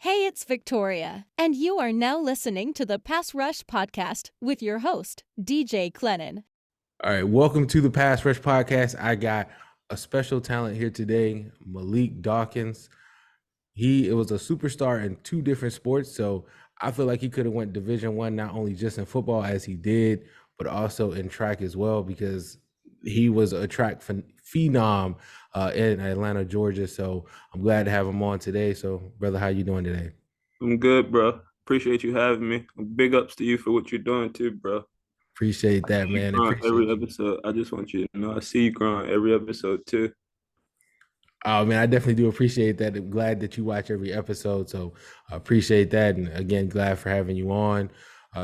Hey, it's Victoria, and you are now listening to the Pass Rush Podcast with your host, DJ Clennon. All right, welcome to the Pass Rush Podcast. I got a special talent here today, Malik Dawkins. He was a superstar in two different sports, so I feel like he could have went Division I, not only just in football as he did, but also in track as well, because he was a track phenom in Atlanta, Georgia. So I'm glad to have him on today. So, brother, how you doing today? I'm good, bro. Appreciate you having me. Big ups to you for what you're doing too, bro. Appreciate I that, see you man. growing every Appreciate you. episode. I just want you to know I see you growing every episode too. Oh man, I definitely do appreciate that. I'm glad that you watch every episode, so I appreciate that. And again, glad for having you on.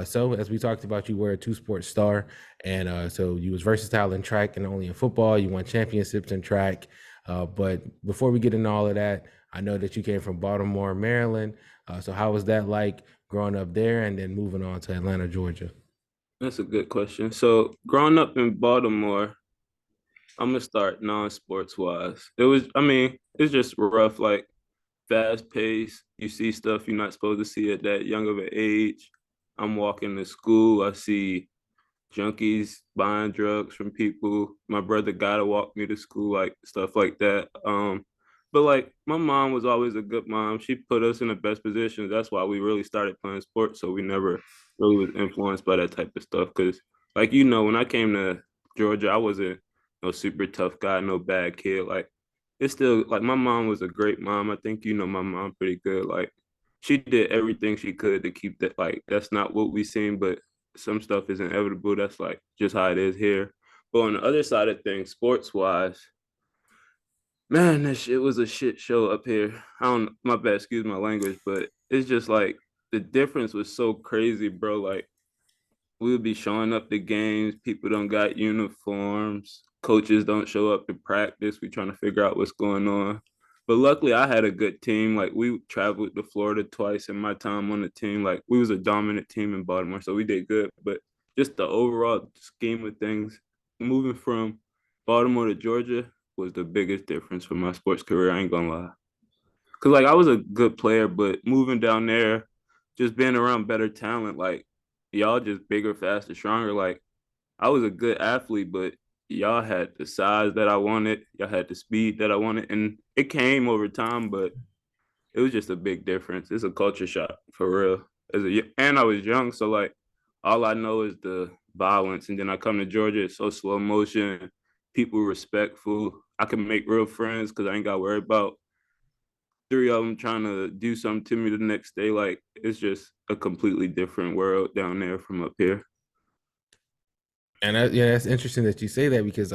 So as we talked about, you were a two-sport star, and so you was versatile in track and only in football. You won championships in track. But before we get into all of that, I know that you came from Baltimore, Maryland. So how was that like growing up there and then moving on to Atlanta, Georgia? That's a good question. So growing up in Baltimore, I'm gonna start non-sports wise. It's just rough, like fast pace. You see stuff you're not supposed to see at that young of an age. I'm walking to school, I see junkies buying drugs from people. My brother gotta walk me to school, like stuff like that. But like my mom was always a good mom. She put us in the best positions. That's why we really started playing sports. So we never really was influenced by that type of stuff. Cause like when I came to Georgia, I wasn't no super tough guy, no bad kid. Like it's still like my mom was a great mom. I think you know my mom pretty good. Like she did everything she could to keep that. Like that's not what we seen, but some stuff is inevitable. That's like just how it is here. But on the other side of things, sports wise, man, that shit was a shit show up here. I don't, my bad, excuse my language, but it's just like the difference was so crazy, bro. Like we would be showing up to games, people don't got uniforms, coaches don't show up to practice. We trying to figure out what's going on. But luckily I had a good team. Like we traveled to Florida twice in my time on the team. Like we was a dominant team in Baltimore, so we did good. But just the overall scheme of things, moving from Baltimore to Georgia was the biggest difference for my sports career. I ain't gonna lie. Cause like I was a good player, but moving down there, just being around better talent, like y'all just bigger, faster, stronger. Like I was a good athlete, but y'all had the size that I wanted, y'all had the speed that I wanted, and it came over time, but it was just a big difference. It's a culture shock for real. And I was young, so like all I know is the violence, and then I come to Georgia, it's so slow motion, people respectful. I can make real friends because I ain't got to worry about three of them trying to do something to me the next day. Like it's just a completely different world down there from up here. And yeah, that's interesting that you say that because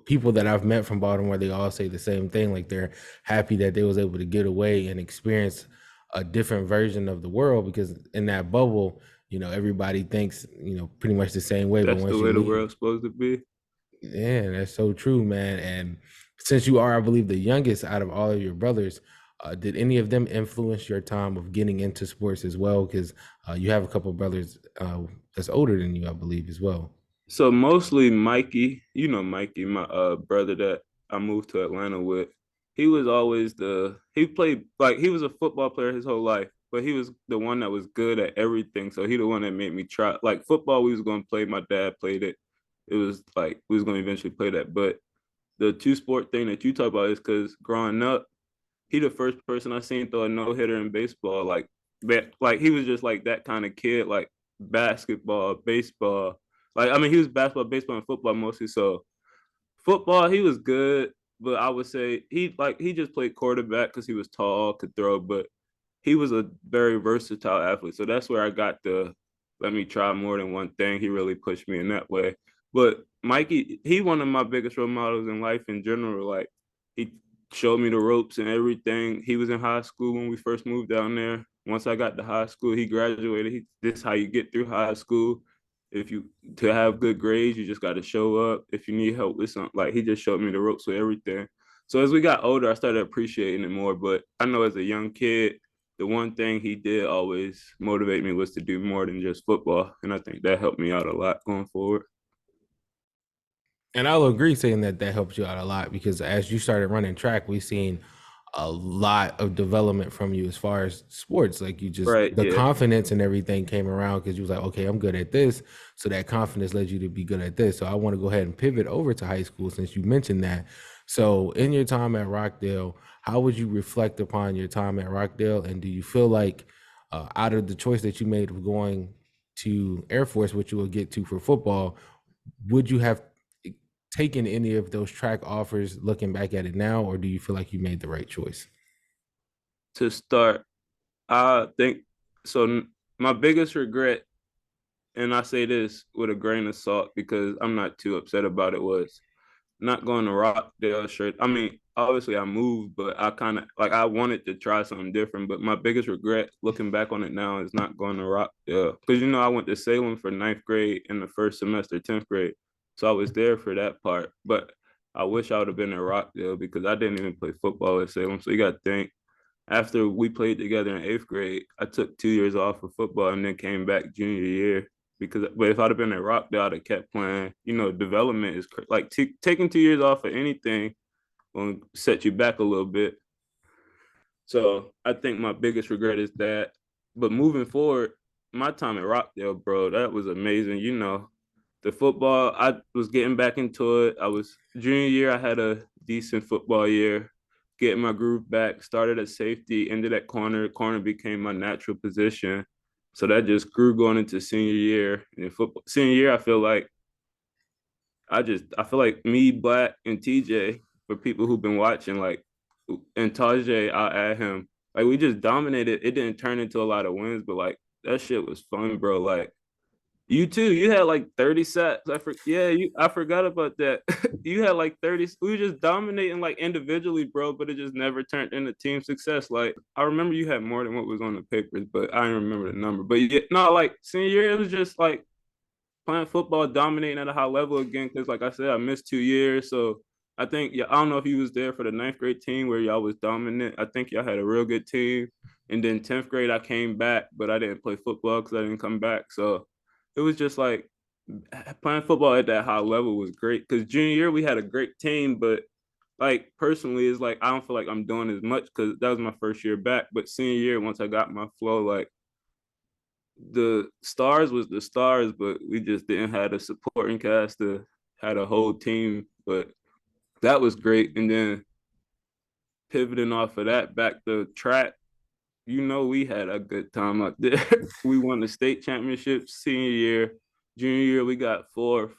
people that I've met from Baltimore, they all say the same thing. Like they're happy that they was able to get away and experience a different version of the world because in that bubble, everybody thinks, pretty much the same way. But That's the once you way the leave, world's supposed to be. yeah, that's so true, man. And since you are, I believe, the youngest out of all of your brothers, did any of them influence your time of getting into sports as well? Because you have a couple of brothers that's older than you, I believe, as well. So mostly Mikey, Mikey, my brother that I moved to Atlanta with. He was always he played like he was a football player his whole life, but he was the one that was good at everything. So he the one that made me try. Like football, we was going to play. My dad played it. It was like we was going to eventually play that. But the two sport thing that you talk about is because growing up, he the first person I seen throw a no hitter in baseball. Like he was just like that kind of kid. Like basketball, baseball. Like I mean, he was basketball, baseball, and football mostly. So football, he was good, but I would say he just played quarterback because he was tall, could throw, but he was a very versatile athlete. So that's where I got the let me try more than one thing. He really pushed me in that way. But Mikey, he one of my biggest role models in life in general. Like he showed me the ropes and everything. He was in high school when we first moved down there. Once I got to high school, he graduated. This is how you get through high school. If you to have good grades, you just got to show up. If you need help with something, like he just showed me the ropes with everything. So as we got older, I started appreciating it more. But I know as a young kid, the one thing he did always motivate me was to do more than just football, and I think that helped me out a lot going forward. And I'll agree saying that that helps you out a lot because as you started running track, we seen a lot of development from you as far as sports. Like you just Right. the Yeah. confidence and everything came around because you was like, okay, I'm good at this. So that confidence led you to be good at this. So I want to go ahead and pivot over to high school since you mentioned that. So in your time at Rockdale, how would you reflect upon your time at Rockdale? And do you feel like out of the choice that you made of going to Air Force, which you will get to for football, would you have taken any of those track offers looking back at it now, or do you feel like you made the right choice? To start, I think so. My biggest regret, and I say this with a grain of salt because I'm not too upset about it, was not going to Rockdale straight. I mean, obviously I moved, but I kind of like I wanted to try something different. But my biggest regret, looking back on it now, is not going to Rockdale because I went to Salem for ninth grade in the first semester, 10th grade, so I was there for that part. But I wish I would have been at Rockdale because I didn't even play football at Salem. So you got to think. After we played together in eighth grade, I took 2 years off of football and then came back junior year but if I'd have been at Rockdale, I'd have kept playing. Development is like taking 2 years off of anything will set you back a little bit. So I think my biggest regret is that. But moving forward, my time at Rockdale, bro, that was amazing. The football, I was getting back into it. I was junior year, I had a decent football year, getting my groove back, started at safety, ended at corner. Corner became my natural position. So that just grew going into senior year. And in football, senior year, I feel like me, Black, and TJ, for people who've been watching, like, and Tajay, I'll add him. Like, we just dominated. It didn't turn into a lot of wins, but like that shit was fun, bro. Like, you too. You had like 30 sacks. I forgot about that. You had like 30. We were just dominating like individually, bro, but it just never turned into team success. Like, I remember you had more than what was on the papers, but I don't remember the number. But yeah, no, like senior year, it was just like playing football, dominating at a high level again. Because like I said, I missed 2 years. So I think, yeah, I don't know if he was there for the ninth grade team where y'all was dominant. I think y'all had a real good team. And then 10th grade, I came back, but I didn't play football because I didn't come back. So it was just like playing football at that high level was great. Because junior year, we had a great team, but like personally, it's like I don't feel like I'm doing as much because that was my first year back. But senior year, once I got my flow, like the stars was the stars, but we just didn't have a supporting cast to had a whole team. But that was great. And then pivoting off of that back to track, we had a good time up there. We won the state championship senior year. Junior year, we got fourth.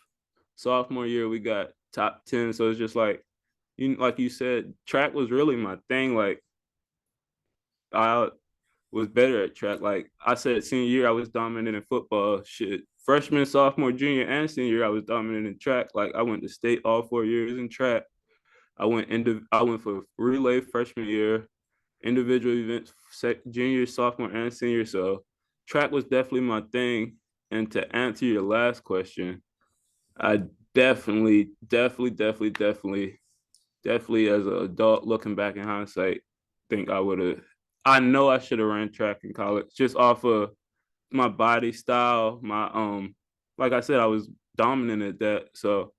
Sophomore year, we got top 10. So it's just like you said, track was really my thing. Like, I was better at track. Like I said, senior year, I was dominant in football. Shit, freshman, sophomore, junior, and senior year, I was dominant in track. Like I went to state all 4 years in track. I went for relay freshman year, individual events junior, sophomore, and senior. So track was definitely my thing. And to answer your last question, I definitely as an adult looking back in hindsight, think I would have. I know I should have ran track in college just off of my body style. Like I said, I was dominant at that. So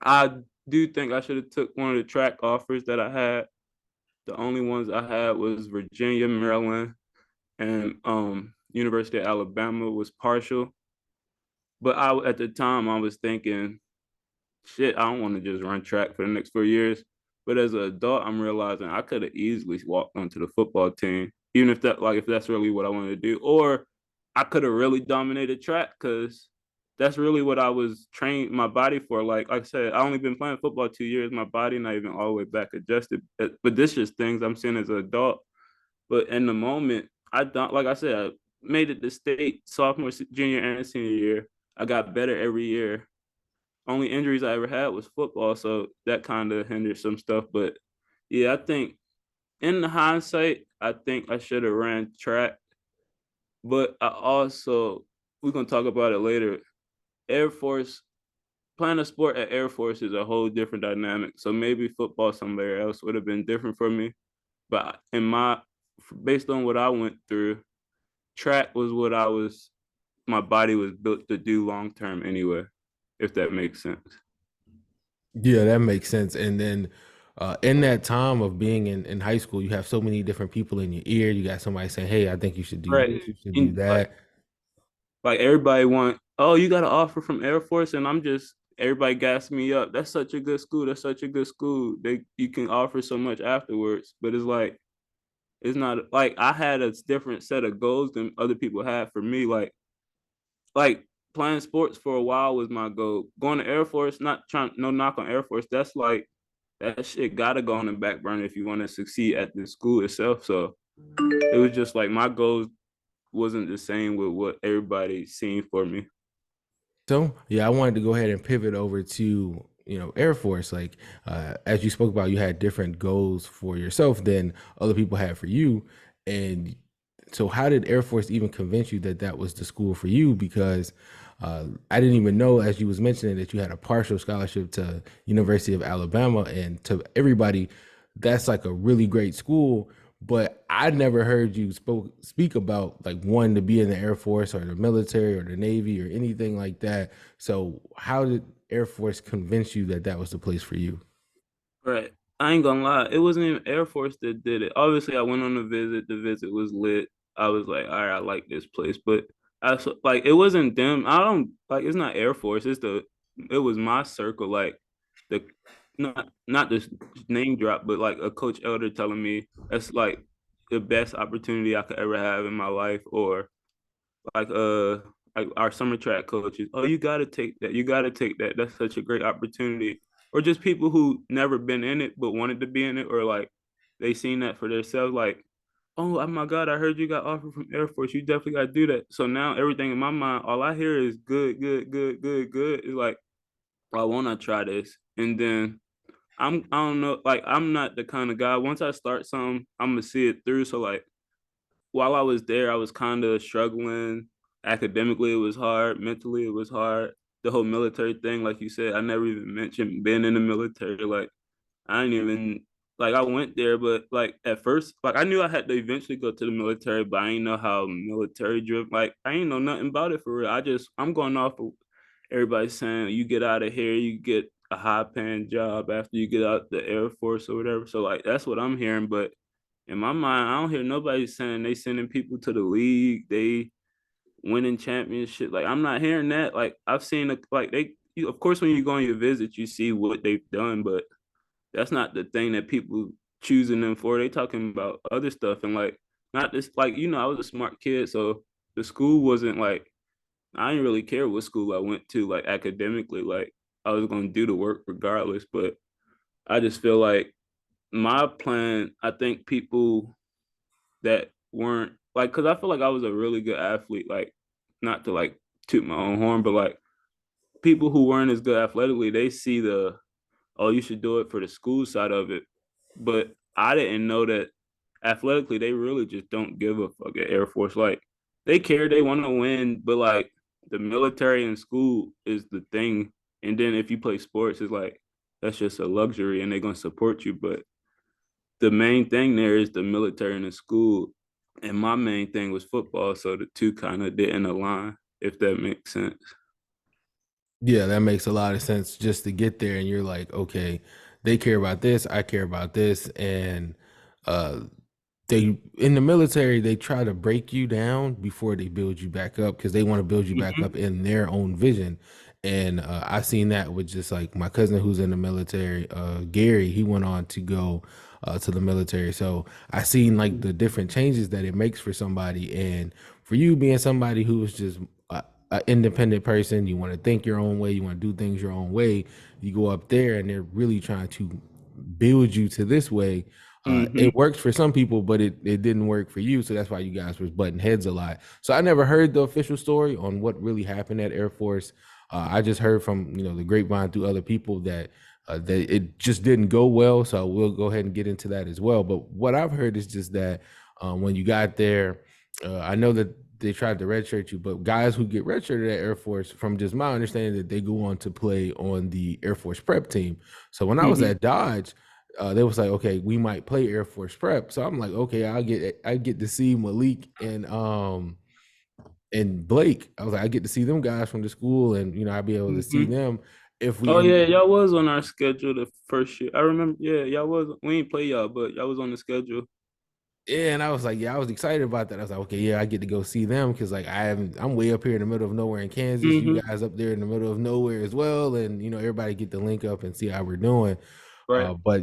I do think I should have took one of the track offers that I had. The only ones I had was Virginia, Maryland, and University of Alabama was partial. But at the time I was thinking, shit, I don't want to just run track for the next 4 years. But as an adult, I'm realizing I could have easily walked onto the football team, even if that's really what I wanted to do, or I could have really dominated track because that's really what I was trained my body for. Like I said, I only been playing football 2 years. My body not even all the way back adjusted. But this is things I'm seeing as an adult. But in the moment, I don't. Like I said, I made it to state sophomore, junior, and senior year. I got better every year. Only injuries I ever had was football, so that kind of hindered some stuff. But yeah, I think in the hindsight, I think I should have ran track. But we're gonna talk about it later. Air Force, playing a sport at Air Force is a whole different dynamic. So maybe football somewhere else would have been different for me. But based on what I went through, track was my body was built to do long term anyway, if that makes sense. Yeah, that makes sense. And then In that time of being in high school, you have so many different people in your ear. You got somebody saying, "Hey, I think you should do Right. this, you should do And that." like everybody want, oh, you got an offer from Air Force, and I'm just everybody gassing me up. That's such a good school. That's such a good school. You can offer so much afterwards, but it's like it's not like I had a different set of goals than other people had. For me, like playing sports for a while was my goal. Going to Air Force, not trying no knock on Air Force. That's like that shit gotta go on the back burner if you want to succeed at the school itself. So it was just like my goals wasn't the same with what everybody seen for me. So yeah, I wanted to go ahead and pivot over to Air Force. Like as you spoke about, you had different goals for yourself than other people had for you, and so how did Air Force even convince you that that was the school for you? Because I didn't even know, as you was mentioning, that you had a partial scholarship to University of Alabama, and to everybody, that's like a really great school. But I never heard you speak about like wanting to be in the Air Force or the military or the Navy or anything like that. So how did Air Force convince you that that was the place for you? Right. I ain't gonna lie, it wasn't even Air Force that did it. Obviously, I went on a visit. The visit was lit. I was like, all right, I like this place, but like it wasn't them. I don't like. It's not Air Force. It was my circle. Like the not this name drop, but like a coach elder telling me that's like the best opportunity I could ever have in my life, or like like our summer track coaches, oh, you got to take that, you got to take that, that's such a great opportunity. Or just people who never been in it but wanted to be in it, or like they seen that for themselves, like, oh my god, I heard you got offered from Air Force, you definitely got to do that. So now everything in my mind, all I hear is good, good, good, good, good. It's like, why won't I try this? And then I don't know, like I'm not the kind of guy, once I start something I'm gonna see it through. So like while I was there, I was kind of struggling. Academically, it was hard. Mentally, it was hard. The whole military thing, like you said, I never even mentioned being in the military. Like, I didn't even, like, I went there, but like at first, like, I knew I had to eventually go to the military, but I didn't know how military driven, like, I didn't know nothing about it for real. I'm going off of everybody saying you get out of here, you get a high paying job after you get out the Air Force or whatever. So, like, that's what I'm hearing. But in my mind, I don't hear nobody saying they sending people to the league, they winning championship. Like I'm not hearing that. Like I've seen like of course when you go on your visit, you see what they've done, but that's not the thing that people choosing them for. They talking about other stuff and like not this like I was a smart kid, so the school wasn't like I didn't really care what school I went to like academically. Like I was gonna do the work regardless, but I just feel like my plan. I think people that weren't like because I feel like I was a really good athlete. Like not to like toot my own horn, but like people who weren't as good athletically, they see the oh you should do it for the school side of it. But I didn't know that athletically they really just don't give a fuck at Air Force. Like they care, they want to win, but like the military and school is the thing. And then if you play sports, it's like that's just a luxury and they're gonna support you. But the main thing there is the military and the school. And my main thing was football. So the two kind of didn't align, if that makes sense. Yeah, that makes a lot of sense just to get there and you're like, okay, they care about this, I care about this. And uh they in the military, they try to break you down before they build you back up because they want to build you back Mm-hmm. up in their own vision. And I seen that with just like my cousin who's in the military, Gary, he went on to go to the military. So I seen like the different changes that it makes for somebody. And for you being somebody who is just an independent person, you want to think your own way, you want to do things your own way, you go up there and they're really trying to build you to this way. Mm-hmm. It works for some people, but it didn't work for you. So that's why you guys was butting heads a lot. So I never heard the official story on what really happened at Air Force. I just heard from the grapevine through other people that that it just didn't go well. So we'll go ahead and get into that as well. But what I've heard is just that when you got there, I know that they tried to redshirt you, but guys who get redshirted at Air Force, from just my understanding, that they go on to play on the Air Force prep team. So when I was Mm-hmm. at Dodge, they was like, okay, we might play Air Force prep. So I'm like, okay, I get to see Malik and Blake. I was like, I get to see them guys from the school, and I'll be able to see Mm-hmm. them. if we Oh end. yeah, y'all was on our schedule the first year. I remember. Yeah, y'all was. We ain't play y'all, but y'all was on the schedule. Yeah, and I was like, yeah, I was excited about that. I was like, okay, yeah, I get to go see them because like I'm way up here in the middle of nowhere in Kansas. You Mm-hmm. guys up there in the middle of nowhere as well, and everybody get to link up and see how we're doing. Right. But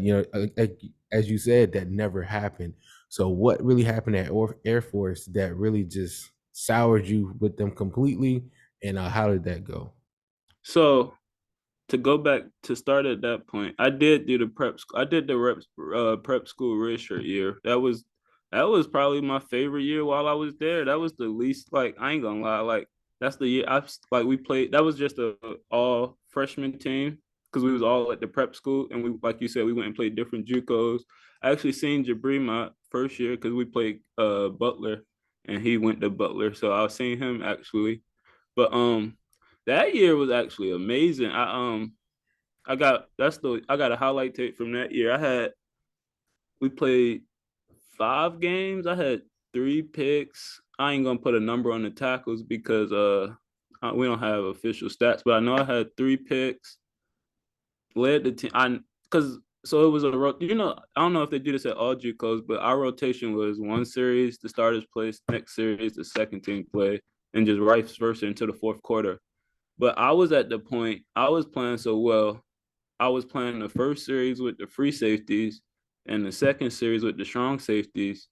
as you said, that never happened. So what really happened at Air Force that really just soured you with them completely, and how did that go? So to go back to start at that point, I did do the prep. I did the prep school red shirt year. That was probably my favorite year while I was there. That was the least like I ain't gonna lie, like that's the year we played. That was just a all freshman team because we was all at the prep school and we like you said we went and played different JUCOs. I actually seen Jabri my first year because we played Butler and he went to Butler, so I was seeing him actually. But that year was actually amazing. I got a highlight tape from that year. We played 5 games. I had 3 picks. I ain't gonna put a number on the tackles because we don't have official stats, but I know I had 3 picks. Led the team. So it was I don't know if they do this at all JUCOs, but our rotation was one series the starters play, next series the second team play, and just vice versa into the fourth quarter. But I was at the point I was playing so well. I was playing the first series with the free safeties and the second series with the strong safeties.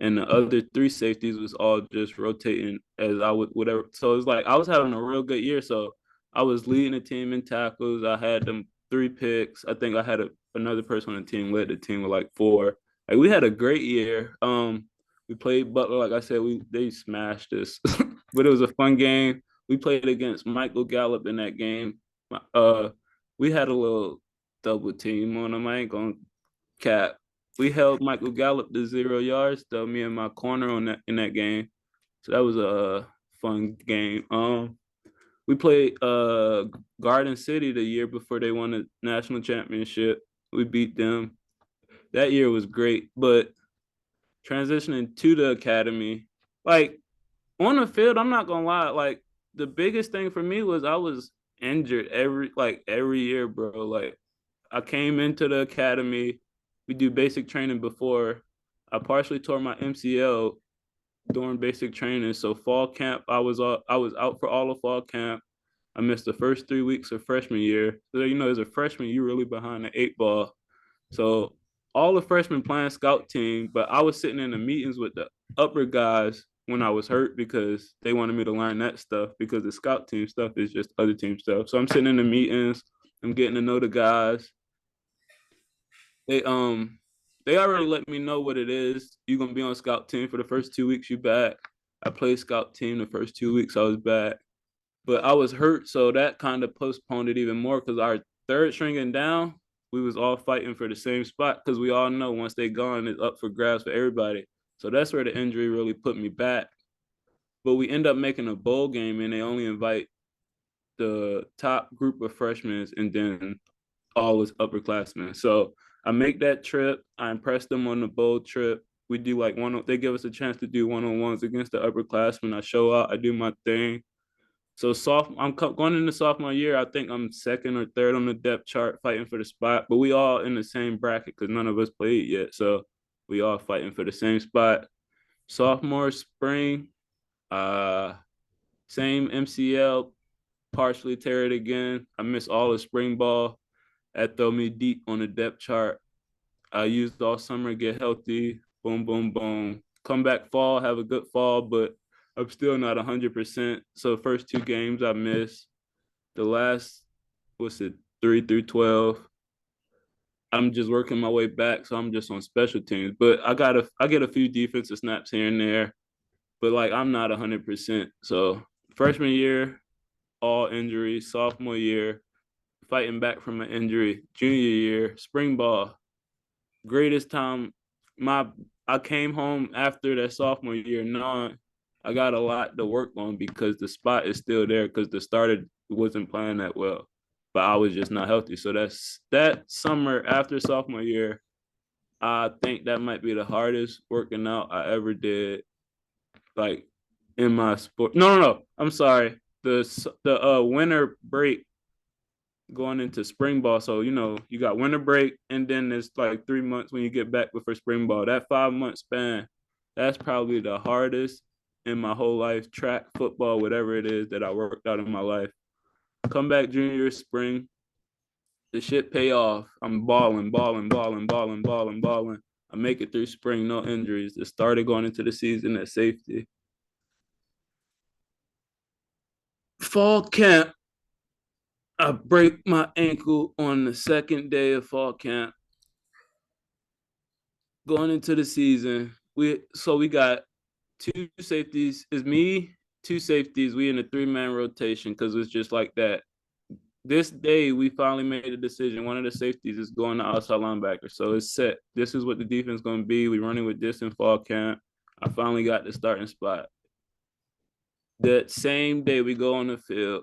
And the other 3 safeties was all just rotating as I would whatever. So it's like I was having a real good year. So I was leading the team in tackles. I had them 3 picks. I think I had another person on the team led the team with like 4. Like we had a great year. We played Butler, like I said, they smashed us, but it was a fun game. We played against Michael Gallup in that game. Uh, we had a little double team on him. I ain't gonna cap. We held Michael Gallup to 0 yards, though, me and my corner on that in that game. So that was a fun game. We played Garden City the year before they won the national championship. We beat them. That year was great, but transitioning to the academy, like on the field, I'm not gonna lie, like the biggest thing for me was I was injured every year, bro. Like I came into the academy. We do basic training before. I partially tore my MCL during basic training. So fall camp, I was out for all of fall camp. I missed the first 3 weeks of freshman year. So as a freshman, you're really behind the 8 ball. So all the freshmen playing scout team, but I was sitting in the meetings with the upper guys when I was hurt because they wanted me to learn that stuff because the scout team stuff is just other team stuff. So I'm sitting in the meetings, I'm getting to know the guys. They already let me know what it is. You're gonna be on scout team for the first 2 weeks you back. I played scout team the first 2 weeks I was back. But I was hurt, so that kind of postponed it even more because our third string and down, we was all fighting for the same spot because we all know once they gone, it's up for grabs for everybody. So that's where the injury really put me back. But we end up making a bowl game and they only invite the top group of freshmen and then all was upperclassmen. So I make that trip. I impress them on the bowl trip. We do like they give us a chance to do one-on-ones against the upperclassmen. I show out, I do my thing. So I'm going into sophomore year. I think I'm second or third on the depth chart, fighting for the spot. But we all in the same bracket because none of us played yet. So we all fighting for the same spot. Sophomore spring, uh, same MCL, partially tear it again. I missed all the spring ball. That throw me deep on the depth chart. I used all summer, get healthy. Boom, boom, boom. Come back fall, have a good fall, but I'm still not 100%. So first 2 games I missed. The last, 3 through 12. I'm just working my way back, so I'm just on special teams. But I get a few defensive snaps here and there, but like I'm not 100%. So freshman year, all injuries. Sophomore year, fighting back from an injury. Junior year, spring ball, greatest time. My I came home after that sophomore year knowing I got a lot to work on because the spot is still there because the starter wasn't playing that well, but I was just not healthy. So that summer after sophomore year, I think that might be the hardest working out I ever did, like in my sport. No. I'm sorry. The winter break going into spring ball. So, you got winter break, and then there's like 3 months when you get back before spring ball. That 5 month span, that's probably the hardest in my whole life. Track, football, whatever it is that I worked out in my life. Come back junior year, spring, the shit pay off. I'm balling, balling, balling, balling, balling, balling. I make it through spring, no injuries. It started going into the season at safety. Fall camp, I break my ankle on the second day of fall camp. Going into the season, we got two safeties. It's me, two safeties. We in a 3-man rotation because it's just like that. This day, we finally made a decision. One of the safeties is going to outside linebacker. So it's set. This is what the defense is going to be. We're running with this in fall camp. I finally got the starting spot. That same day, we go on the field.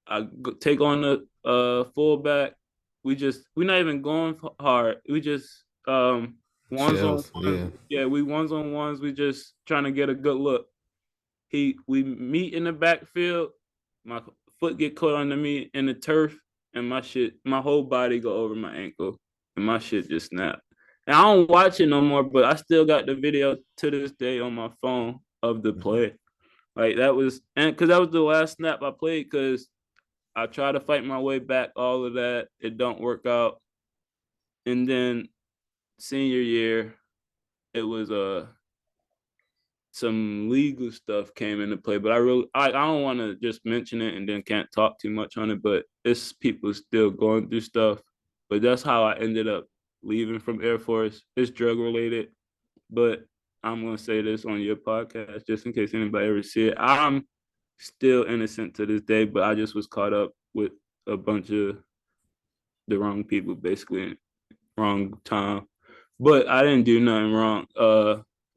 I take on the fullback. We're not even going hard. We just ones on Shells, ones. Yeah, we ones on ones. We just trying to get a good look. We meet in the backfield. My foot get caught under me in the turf, and my whole body go over my ankle, and my shit just snapped. And I don't watch it no more, but I still got the video to this day on my phone of the play. Like that was, and because that was the last snap I played, because I try to fight my way back, all of that. It don't work out. And then senior year, it was some legal stuff came into play, but I don't want to just mention it and then can't talk too much on it, but it's people still going through stuff. But that's how I ended up leaving from Air Force. It's drug related, but I'm going to say this on your podcast just in case anybody ever see it. I'm still innocent to this day, but I just was caught up with a bunch of the wrong people, basically, wrong time. But I didn't do nothing wrong.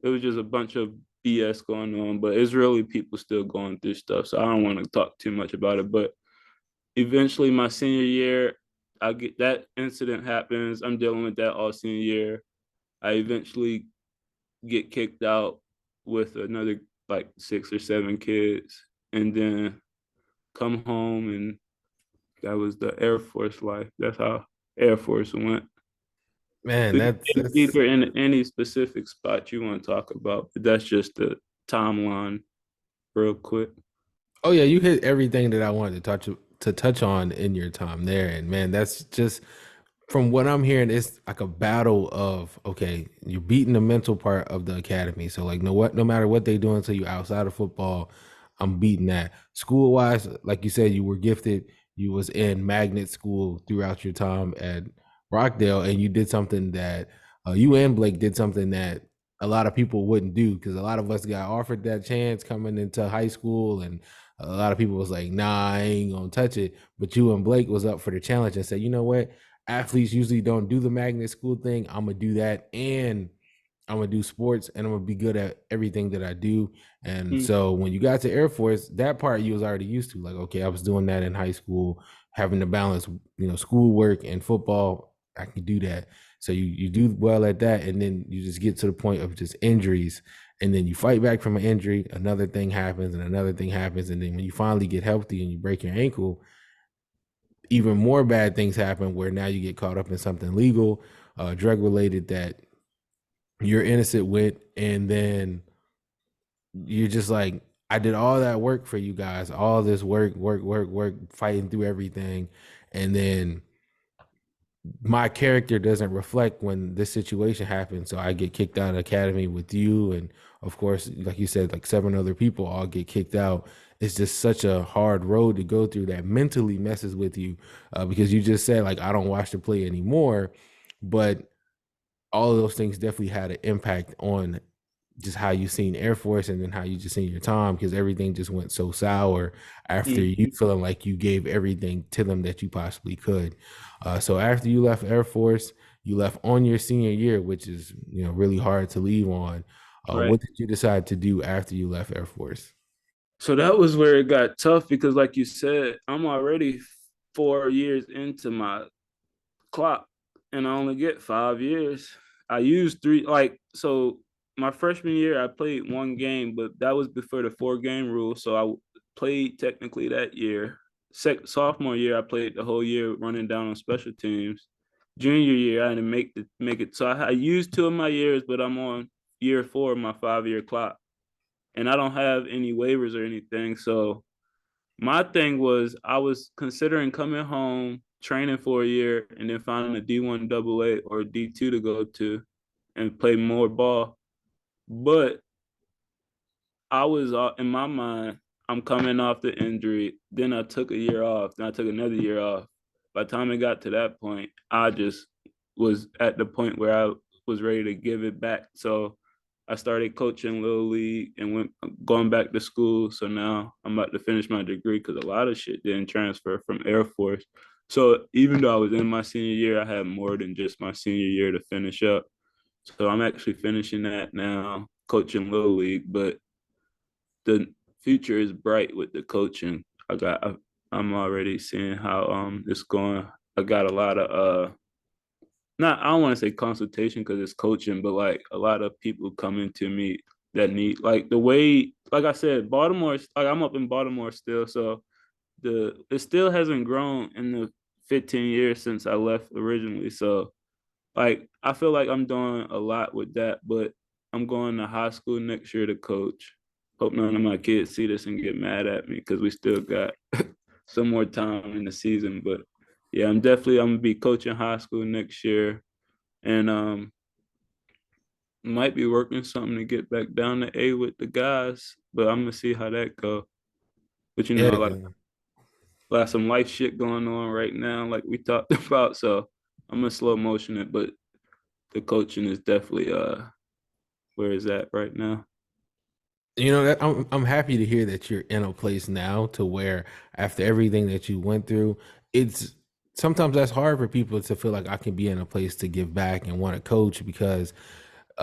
It was just a bunch of BS going on, but it's really people still going through stuff. So I don't want to talk too much about it. But eventually, my senior year, I get that incident happens. I'm dealing with that all senior year. I eventually get kicked out with another like 6 or 7 kids, and then come home, and that was the Air Force life. That's how Air Force went. man, We can that's dig deeper into any specific spot you want to talk about, but that's just the timeline real quick. Oh yeah, you hit everything that I wanted to touch on in your time there, and man, that's just from what I'm hearing, it's like a battle of okay, you're beating the mental part of the academy. So like, no matter what they doing to you outside of football, I'm beating that. School wise, like you said, you were gifted. You was in magnet school throughout your time at Rockdale, and you did something that you and Blake did something that a lot of people wouldn't do because a lot of us got offered that chance coming into high school, and a lot of people was like, "Nah, I ain't gonna touch it." But you and Blake was up for the challenge and said, "You know what? Athletes usually don't do the magnet school thing. I'm gonna do that, and I'm gonna do sports, and I'm gonna be good at everything that I do." And so when you got to Air Force, that part you was already used to. Like, okay, I was doing that in high school, having to balance, schoolwork and football. I can do that. So you do well at that, and then you just get to the point of just injuries, and then you fight back from an injury. Another thing happens, and another thing happens, and then when you finally get healthy and you break your ankle, even more bad things happen where now you get caught up in something legal, drug related that you're innocent with, and then you're just like, I did all that work for you guys, all this work, fighting through everything, and then my character doesn't reflect when this situation happens. So I get kicked out of the academy with you, and of course, like you said, like 7 other people all get kicked out. It's just such a hard road to go through that mentally messes with you, because you just said like, I don't watch the play anymore, but all of those things definitely had an impact on just how you seen Air Force, and then how you just seen your time, because everything just went so sour after you feeling like you gave everything to them that you possibly could. So after you left Air Force, you left on your senior year, which is really hard to leave on. Right. What did you decide to do after you left Air Force? So that was where it got tough because, like you said, I'm already 4 years into my clock, and I only get 5 years. I used 3, so my freshman year, I played 1 game, but that was before the 4-game rule. So I played technically that year. sophomore year, I played the whole year running down on special teams. Junior year, I didn't make it. So I used 2 of my years, but I'm on year 4 of my 5-year clock, and I don't have any waivers or anything. So my thing was I was considering coming home, training for a year, and then finding a D1 AA or D2 to go to and play more ball. But I was in my mind, I'm coming off the injury. Then I took a year off. Then I took another year off. By the time it got to that point, I just was at the point where I was ready to give it back. So I started coaching Little League and went going back to school. So now I'm about to finish my degree because a lot of shit didn't transfer from Air Force. So even though I was in my senior year, I had more than just my senior year to finish up. So I'm actually finishing that now, coaching Little League. But the future is bright with the coaching. I'm already seeing how it's going. I got a lot of I don't want to say consultation because it's coaching, but like a lot of people coming to me that need like the way, like I said, Baltimore, like I'm up in Baltimore still, so it still hasn't grown in the 15 years since I left originally. So like I feel like I'm doing a lot with that, but I'm going to high school next year to coach. Hope none of my kids see this and get mad at me because we still got some more time in the season. But yeah, I'm gonna be coaching high school next year, and might be working something to get back down to A with the guys. But I'm gonna see how that go. But you know, Yeah. like some life shit going on right now, like we talked about. So I'm gonna slow motion it, but the coaching is definitely where is that right now. I'm happy to hear that you're in a place now to where after everything that you went through, it's sometimes that's hard for people to feel like I can be in a place to give back and want to coach because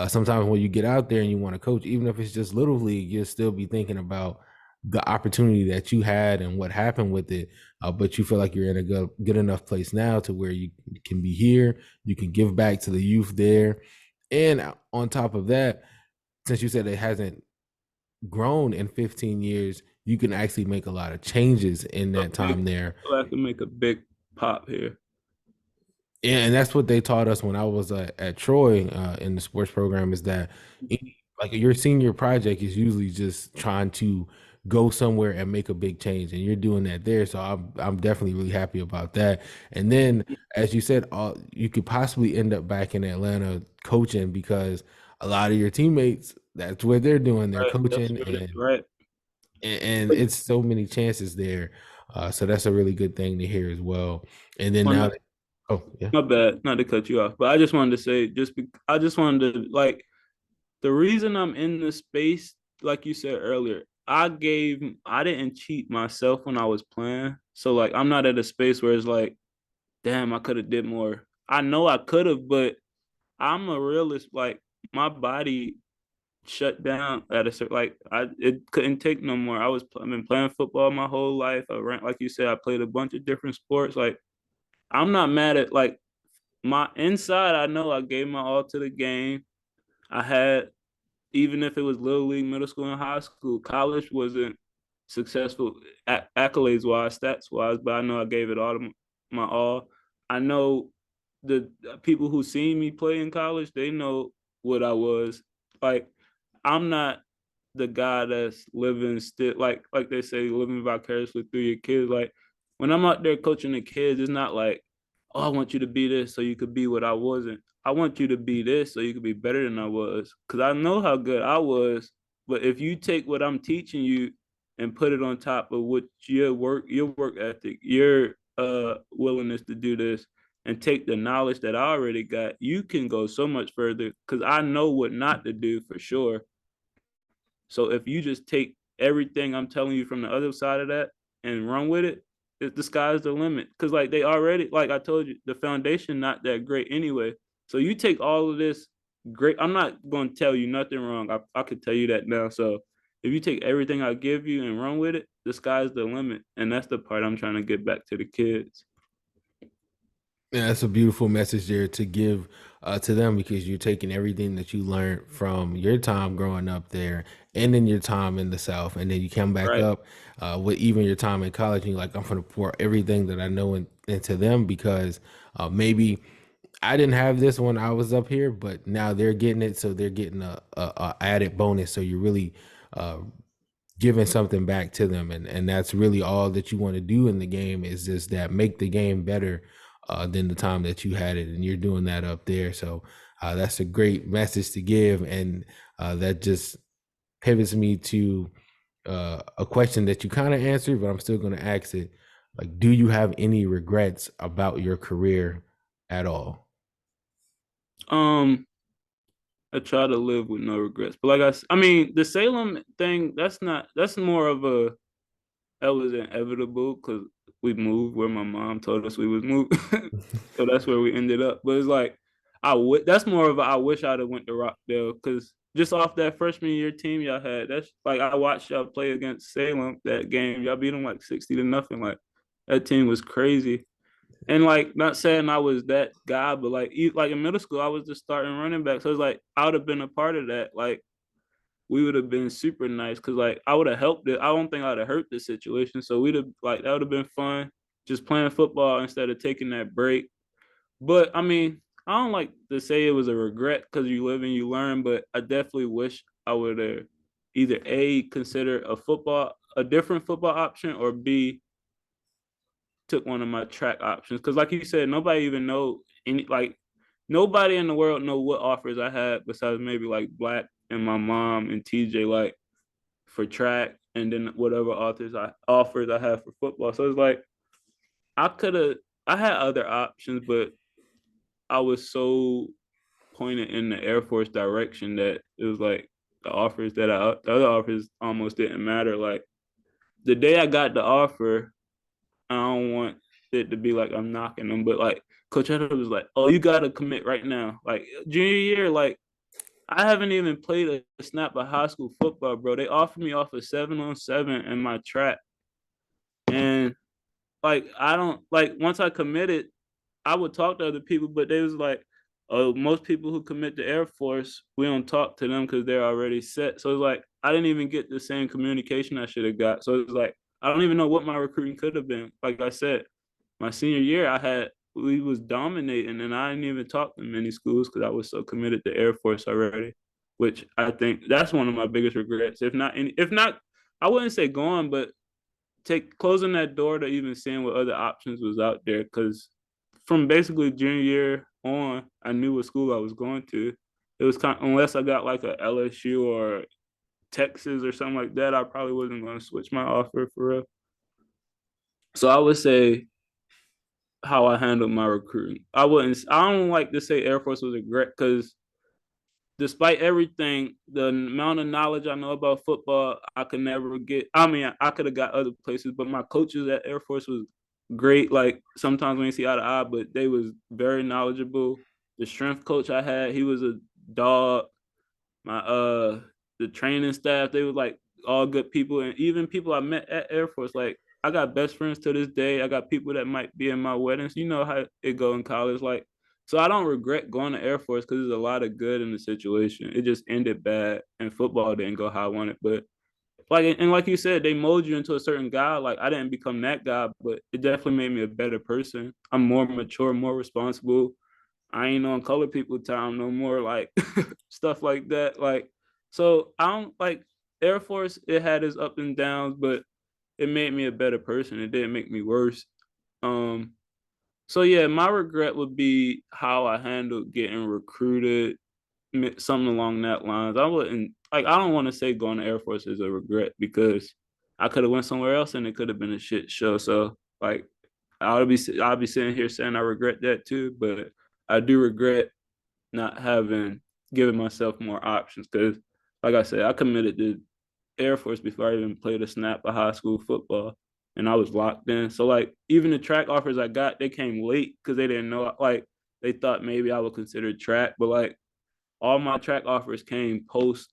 sometimes when you get out there and you want to coach, even if it's just little league, you'll still be thinking about the opportunity that you had and what happened with it. But you feel like you're in a good enough place now to where you can be here, you can give back to the youth there, and on top of that, since you said it hasn't grown in 15 years, you can actually make a lot of changes in that time there. I can make a big pop here. Yeah, and that's what they taught us when I was at Troy in the sports program is that like your senior project is usually just trying to go somewhere and make a big change, and you're doing that there. So I'm definitely really happy about that. And then, as you said, you could possibly end up back in Atlanta coaching because a lot of your teammates, that's what they're doing. They're coaching, Right. and it's so many chances there. So that's a really good thing to hear as well. And then Well, now, oh yeah. my bad, not to cut you off, but I just wanted to say, I just wanted to like the reason I'm in this space, like you said earlier, I didn't cheat myself when I was playing. So like I'm not at a space where it's like, damn, I could have did more. I know I could have, but I'm a realist. Like my body shut down at a certain it couldn't take no more. I've been playing football my whole life. I ran, like you said, I played a bunch of different sports. Like I'm not mad at like my inside. I know I gave my all to the game. I had, even if it was little league, middle school, and high school, college wasn't successful accolades wise, stats wise, but I know I gave it all to my all. I know the people who seen me play in college, they know what I was. Like I'm not the guy that's living still like they say, living vicariously through your kids. Like when I'm out there coaching the kids, it's not like, oh, I want you to be this so you could be what I wasn't. I want you to be this so you could be better than I was. Cause I know how good I was. But if you take what I'm teaching you and put it on top of what your work ethic, your willingness to do this, and take the knowledge that I already got, you can go so much further. Cause I know what not to do for sure. So if you just take everything I'm telling you from the other side of that and run with it, the sky's the limit. Cause like they already, like I told you, the foundation not that great anyway. So you take all of this great. I'm not going to tell you nothing wrong. I could tell you that now. So if you take everything I give you and run with it, the sky's the limit. And that's the part I'm trying to get back to the kids. Yeah, that's a beautiful message there to give to them, because you're taking everything that you learned from your time growing up there and then your time in the South, and then you come back Right. up with even your time in college, and you're like, I'm going to pour everything that I know into them, because maybe I didn't have this when I was up here, but now they're getting it, so they're getting a added bonus. So you're really uh, giving something back to them, and that's really all that you want to do in the game, is just that, make the game better than the time that you had it, and you're doing that up there. So that's a great message to give, and that just pivots me to a question that you kind of answered, but I'm still going to ask it. Like, do you have any regrets about your career at all? Um, I try to live with no regrets. But like I mean, the Salem thing, that's more of a, that was inevitable because we moved where my mom told us we would move. So that's where we ended up. But it's like, that's more of a, I wish I'd have went to Rockdale, because just off that freshman year team y'all had, that's like, I watched y'all play against Salem that game. Y'all beat them like 60-0. Like, that team was crazy. And like, not saying I was that guy, but like, like in middle school, I was just starting running back. So it's like, I would have been a part of that. Like, we would have been super nice, because like, I would have helped it. I don't think I'd have hurt the situation. So we'd have, like, that would have been fun, just playing football instead of taking that break. But I mean, I don't like to say it was a regret, because you live and you learn, but I definitely wish I would have either A, considered a different football option, or B, took one of my track options. Because like you said, nobody even know any, like, nobody in the world know what offers I had besides maybe like Black and my mom and TJ, like, for track, and then whatever offers I have for football. So it's like, I could have, I had other options, but I was so pointed in the Air Force direction that it was like, the other offers almost didn't matter. Like, the day I got the offer, I don't want it to be like I'm knocking them, but like, Coach Edwards was like, "Oh, you gotta commit right now." Like, junior year, like, I haven't even played a snap of high school football, bro. They offered me off of 7-on-7 in my track, and like, I don't, like, once I committed, I would talk to other people, but they was like, "Oh, most people who commit to Air Force, we don't talk to them because they're already set." So it's like, I didn't even get the same communication I should have got. So it's like, I don't even know what my recruiting could have been. Like I said, my senior year, we was dominating, and I didn't even talk to many schools because I was so committed to Air Force already. Which I think that's one of my biggest regrets. If not, I wouldn't say gone, but closing that door to even seeing what other options was out there. Because from basically junior year on, I knew what school I was going to. It was unless I got like a LSU or Texas or something like that, I probably wasn't going to switch my offer for real. So I would say how I handled my recruiting. I don't like to say Air Force was a great, because despite everything, the amount of knowledge I know about football, I could never get. I mean, I could have got other places, but my coaches at Air Force was great. Like, sometimes when you see eye to eye, but they was very knowledgeable. The strength coach I had, he was a dog. My the training staff, they were like all good people, and even people I met at Air Force, like, I got best friends to this day. I got people that might be in my weddings. You know how it go in college, like. So I don't regret going to Air Force, because there's a lot of good in the situation. It just ended bad, and football didn't go how I wanted. But like you said, they mold you into a certain guy. Like, I didn't become that guy, but it definitely made me a better person. I'm more mature, more responsible. I ain't on color people time no more, like, stuff like that. Like, so I don't like Air Force. It had its up and downs, but it made me a better person. It didn't make me worse. Um, so yeah, my regret would be how I handled getting recruited, something along that lines. I wouldn't, like, I don't want to say going to Air Force is a regret, because I could have went somewhere else and it could have been a shit show. So like, I'll be sitting here saying I regret that too, but I do regret not having given myself more options, because like I said, I committed to Air Force before I even played a snap of high school football, and I was locked in. So like, even the track offers I got, they came late because they didn't know, like, they thought maybe I would consider track, but like, all my track offers came post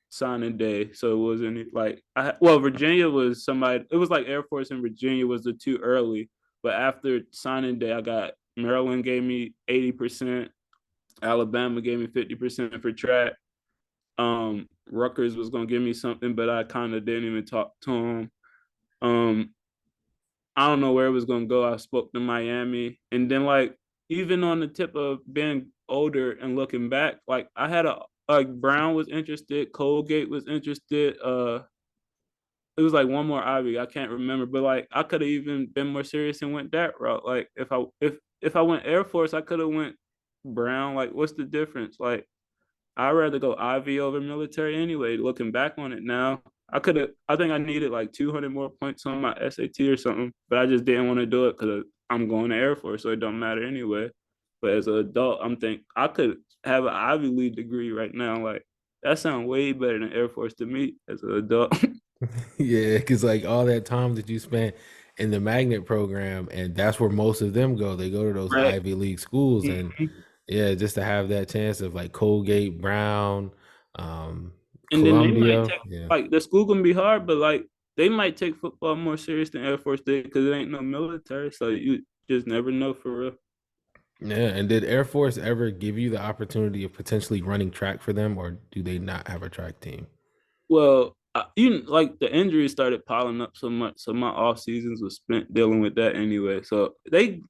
signing day. So it wasn't like Virginia was somebody, it was like Air Force and Virginia was the too early. But after signing day, I got Maryland gave me 80%, Alabama gave me 50% for track. Rutgers was gonna give me something, but I kind of didn't even talk to him. Um, I don't know where it was gonna go. I spoke to Miami, and then like even on the tip of being older and looking back, like I had a like Brown was interested, Colgate was interested. It was like one more Ivy, I can't remember, but like I could have even been more serious and went that route. Like if I went Air Force, I could have went Brown. Like what's the difference? Like I'd rather go Ivy over military anyway. Looking back on it now, I could have. I think I needed like 200 more points on my SAT or something, but I just didn't want to do it because I'm going to Air Force, so it don't matter anyway. But as an adult, I'm think I could have an Ivy League degree right now. Like that sounds way better than Air Force to me as an adult. Yeah, because like all that time that you spent in the magnet program, and that's where most of them go. They go to those Right. Ivy League schools, and Mhm. yeah, just to have that chance of like Colgate, Brown, um, And then they might Columbia. take Yeah. like the school can be hard, but like they might take football more serious than Air Force did because it ain't no military. So you just never know for real. Yeah. And did Air Force ever give you the opportunity of potentially running track for them, or do they not have a track team? Well, you like the injuries started piling up so much, so my off seasons was spent dealing with that anyway. So they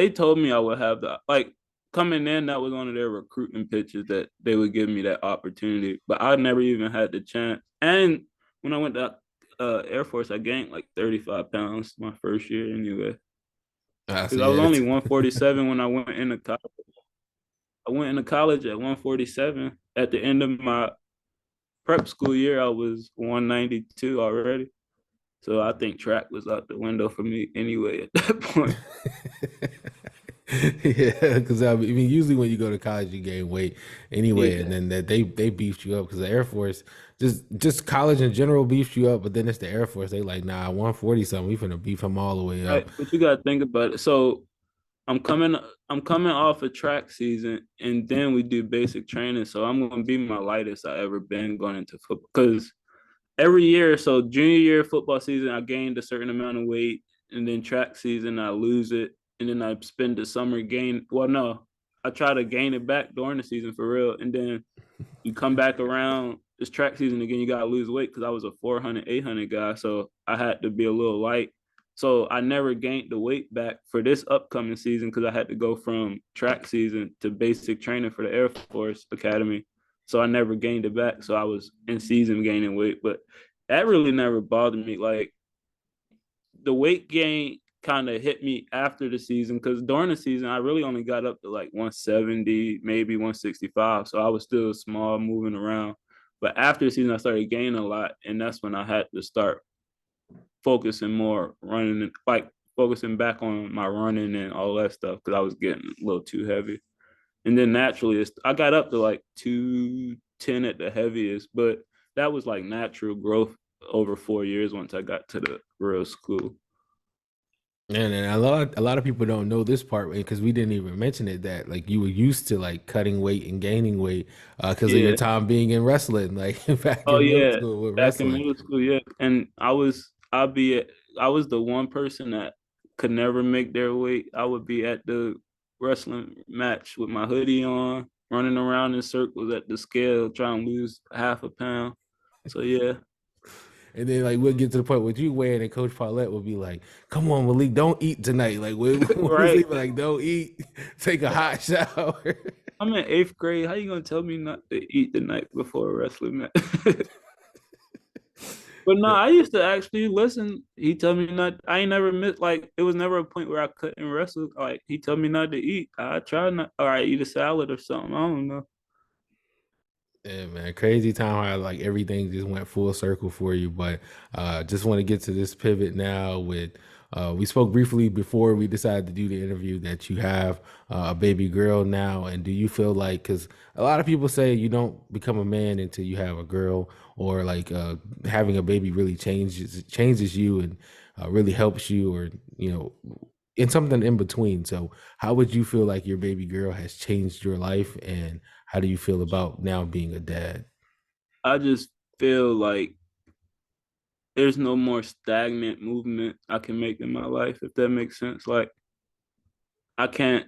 told me I would have the like coming in. That was one of their recruiting pitches that they would give me that opportunity, but I never even had the chance. And when I went to Air Force, I gained like 35 pounds my first year anyway. So Because I was yeah, only 147 when I went into college. I went into college at 147. At the end of my prep school year, I was 192 already. So I think track was out the window for me anyway at that point. yeah, because I mean, usually when you go to college, you gain weight anyway, and Yeah. then that they beefed you up because the Air Force, just college in general beefs you up, but then it's the Air Force. They like, nah, 140 something. We finna beef him all the way Right. up. But you gotta think about it. So I'm coming I'm coming off a track season and then we do basic training. So I'm gonna be my lightest I ever been going into football. Cause every year, so junior year football season, I gained a certain amount of weight, and then track season, I lose it, and then I spend the summer gain. Well, no, I try to gain it back during the season for real, and then you come back around this track season again, you gotta lose weight because I was a 400, 800 guy, so I had to be a little light. So I never gained the weight back for this upcoming season because I had to go from track season to basic training for the Air Force Academy. So I never gained it back. So I was in season gaining weight, but that really never bothered me. Like the weight gain kind of hit me after the season because during the season I really only got up to like 170, maybe 165. So I was still small, moving around. But after the season, I started gaining a lot, and that's when I had to start focusing more running, like focusing back on my running and all that stuff because I was getting a little too heavy. And then naturally, I got up to like 210 at the heaviest, but that was like natural growth over 4 years once I got to the real school. And a lot of people don't know this part because we didn't even mention it that like you were used to like cutting weight and gaining weight because of your Yeah. time being in wrestling, like back Oh in middle yeah. school with Back in wrestling. middle school, yeah. And I was the one person that could never make their weight. I would be at the wrestling match with my hoodie on, running around in circles at the scale, trying to lose half a pound. So yeah. And then like we'll get to the point where you weighing and Coach Paulette will be like, "Come on, Malik, don't eat tonight. Like when we Right. sleep, like don't eat, take a hot shower." I'm in eighth grade. How you gonna tell me not to eat the night before a wrestling match? But no, I used to actually listen. He told me not. I ain't never missed. Like it was never a point where I couldn't wrestle. Like he told me not to eat. I try not. All right, eat a salad or something. I don't know. Yeah, man, crazy time how like everything just went full circle for you. But just want to get to this pivot now. With we spoke briefly before we decided to do the interview that you have a baby girl now, and do you feel like because a lot of people say you don't become a man until you have a girl, or like having a baby really changes you and really helps you, or you know, in something in between. So, how would you feel like your baby girl has changed your life, and how do you feel about now being a dad? I just feel like there's no more stagnant movement I can make in my life, if that makes sense. Like I can't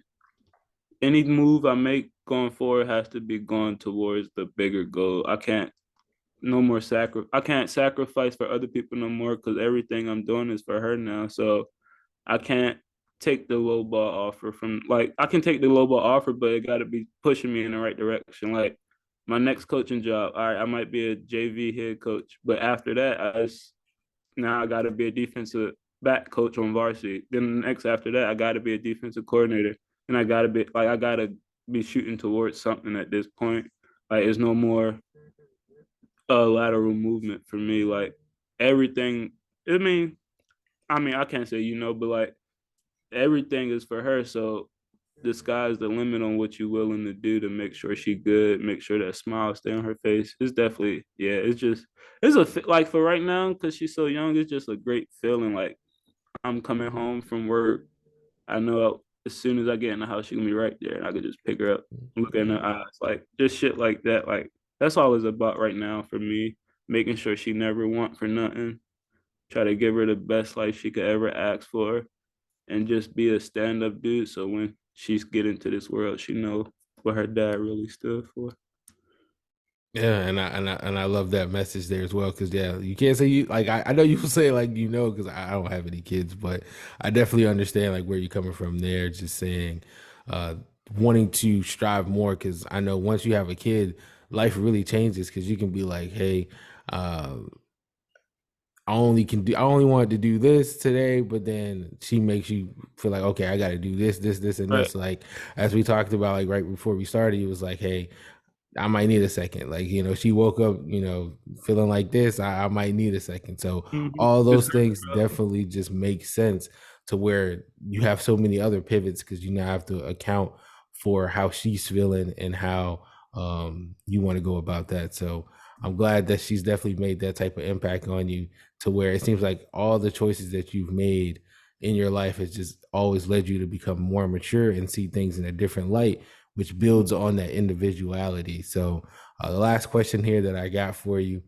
any move I make going forward has to be going towards the bigger goal. I can't sacrifice for other people no more because everything I'm doing is for her now. So I can't take the low ball offer from like I can take the low ball offer, but it got to be pushing me in the right direction. Like my next coaching job, all right, I might be a JV head coach, but after that, now I got to be a defensive back coach on varsity. Then the next after that, I got to be a defensive coordinator, and I got to be shooting towards something at this point. Like it's no more lateral movement for me. Like everything. I can't say but like everything is for her. So the sky's the limit on what you're willing to do to make sure she good, make sure that smile stay on her face. It's definitely, yeah. Like for right now, because she's so young, it's just a great feeling. Like I'm coming home from work. I know as soon as I get in the house, she's gonna be right there, and I could just pick her up, and look in her eyes, like just shit like that. Like that's all it's about right now for me. Making sure she never want for nothing. Try to give her the best life she could ever ask for, and just be a stand-up dude. So when she's get into this world, she know what her dad really stood for. Yeah, and I love that message there as well. Because yeah, you can't say you like I know you say like because I don't have any kids, but I definitely understand like where you're coming from there. Just saying, wanting to strive more because I know once you have a kid, life really changes because you can be like, hey, I only wanted to do this today, but then she makes you feel like, okay, I got to do this, and Right. this. Like as we talked about, like right before we started, it was like, hey, I might need a second. Like, she woke up, feeling like this. I might need a second. So all those things definitely just make sense to where you have so many other pivots because you now have to account for how she's feeling and how you want to go about that. So I'm glad that she's definitely made that type of impact on you to where it seems like all the choices that you've made in your life has just always led you to become more mature and see things in a different light, which builds on that individuality. So the last question here that I got for you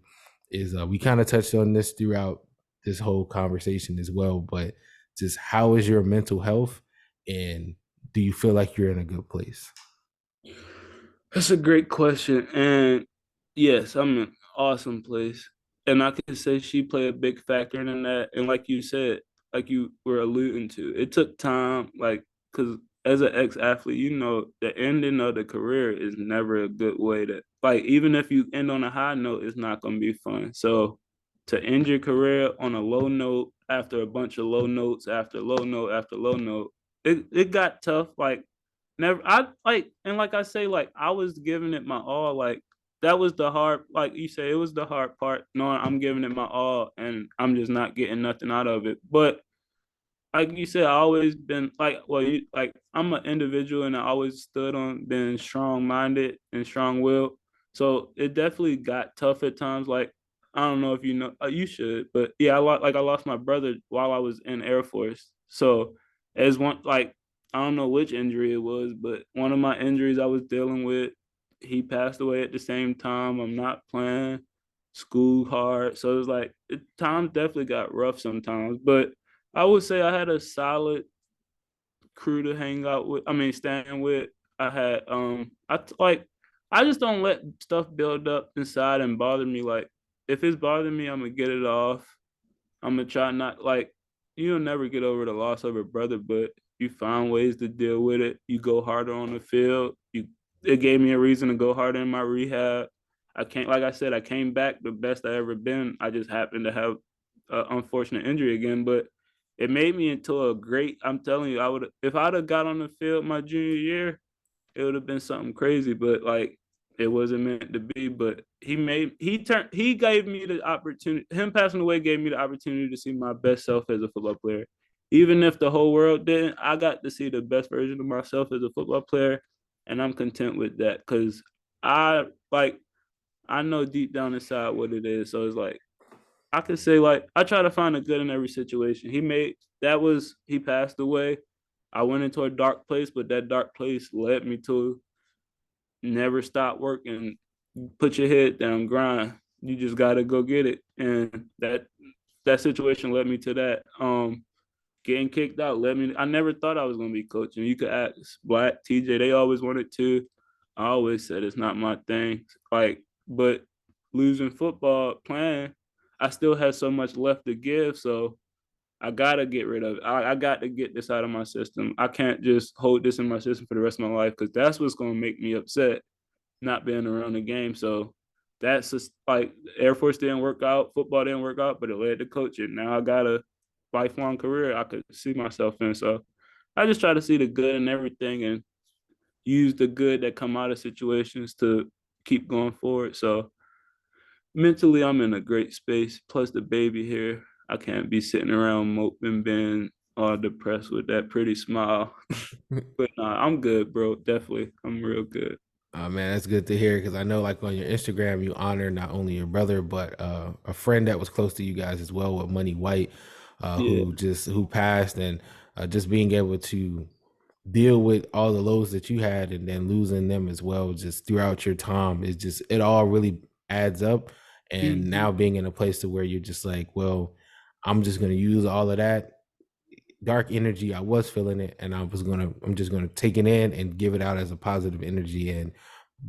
is we kind of touched on this throughout this whole conversation as well, but just how is your mental health and do you feel like you're in a good place? That's a great question. And yes, I'm in an awesome place. And I can say she played a big factor in that. And like you said, like you were alluding to, it took time, like, because as an ex-athlete, the ending of the career is never a good way to, like, even if you end on a high note, it's not going to be fun. So to end your career on a low note after a bunch of low notes, after low note, after low note, it got tough. Like, never, I like, and like I say, like I was giving it my all. Like that was the hard, like you say, it was the hard part, knowing I'm giving it my all and I'm just not getting nothing out of it. But like you said, I always been like, like I'm an individual and I always stood on being strong minded and strong willed. So it definitely got tough at times. Like I don't know if you know, you should, but yeah, I lost my brother while I was in Air Force. So as one, like I don't know which injury it was, but one of my injuries I was dealing with, he passed away at the same time. I'm not playing school hard, so it was like times definitely got rough sometimes, but I would say I had a solid crew to hang out with. I mean, stand with. I had I just don't let stuff build up inside and bother me. Like if it's bothering me, I'm gonna get it off. I'm gonna try not like you'll never get over the loss of a brother, but you find ways to deal with it. You go harder on the field. It gave me a reason to go harder in my rehab. Like I said, I came back the best I ever been. I just happened to have an unfortunate injury again, but it made me into a great. I'm telling you, I would if I'd have got on the field my junior year, it would have been something crazy. But like it wasn't meant to be. But he gave me the opportunity. Him passing away gave me the opportunity to see my best self as a football player. Even if the whole world didn't, I got to see the best version of myself as a football player, and I'm content with that because I like I know deep down inside what it is. So it's like I could say like I try to find a good in every situation. He passed away. I went into a dark place, but that dark place led me to never stop working, put your head down, grind. You just gotta go get it. And that situation led me to that. Getting kicked out led me. I never thought I was gonna be coaching. You could ask Black, TJ, they always wanted to. I always said it's not my thing. Like, but losing football playing, I still had so much left to give. So I gotta get rid of it. I got to get this out of my system. I can't just hold this in my system for the rest of my life because that's what's gonna make me upset, not being around the game. So that's just like Air Force didn't work out, football didn't work out, but it led to coaching. Now I got a lifelong career I could see myself in. So I just try to see the good in everything and use the good that come out of situations to keep going forward. So mentally, I'm in a great space. Plus the baby here, I can't be sitting around moping, being all depressed with that pretty smile. But nah, I'm good, bro. Definitely, I'm real good. Man, that's good to hear because I know, like on your Instagram, you honor not only your brother but a friend that was close to you guys as well, with Money White, Yeah, who passed, and just being able to deal with all the lows that you had and then losing them as well, just throughout your time, is just it all really adds up. And now being in a place to where you're just like, well, I'm just gonna use all of that dark energy. I was feeling it, and I'm just gonna take it in and give it out as a positive energy, and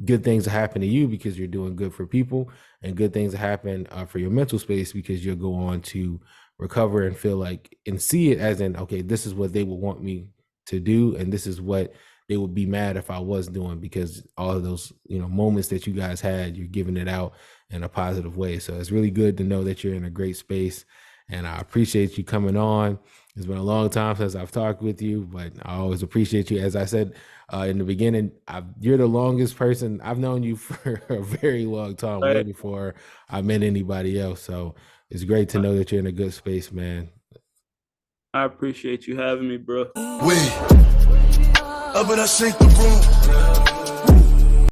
good things will happen to you because you're doing good for people, and good things will happen for your mental space because you'll go on to recover and feel like and see it as in, okay, this is what they would want me to do, and this is what they would be mad if I was doing, because all of those moments that you guys had, you're giving it out in a positive way. So it's really good to know that you're in a great space, and I appreciate you coming on. It's been a long time since I've talked with you, but I always appreciate you. As I said in the beginning, you're the longest person. I've known you for a very long time, way right. before I met anybody else. So it's great to know that you're in a good space, man. I appreciate you having me, bro. We up and I shake the room.